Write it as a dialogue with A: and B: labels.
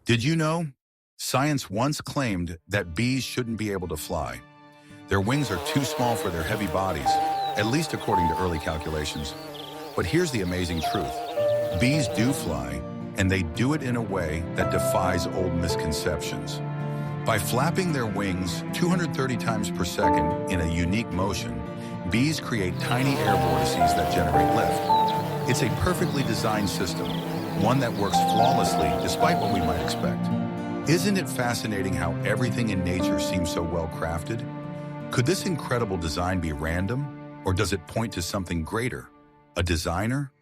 A: Did you know? Science once claimed that bees shouldn't be able to fly. Their wings are too small for their heavy bodies, at least according to early calculations. But here's the amazing truth. Bees do fly, and they do it in a way that defies old misconceptions. By flapping their wings 230 times per second in a unique motion, bees create tiny air vortices that generate lift. It's a perfectly designed system, one that works flawlessly despite what we might expect. Isn't it fascinating how everything in nature seems so well crafted? Could this incredible design be random, or does it point to something greater? A designer,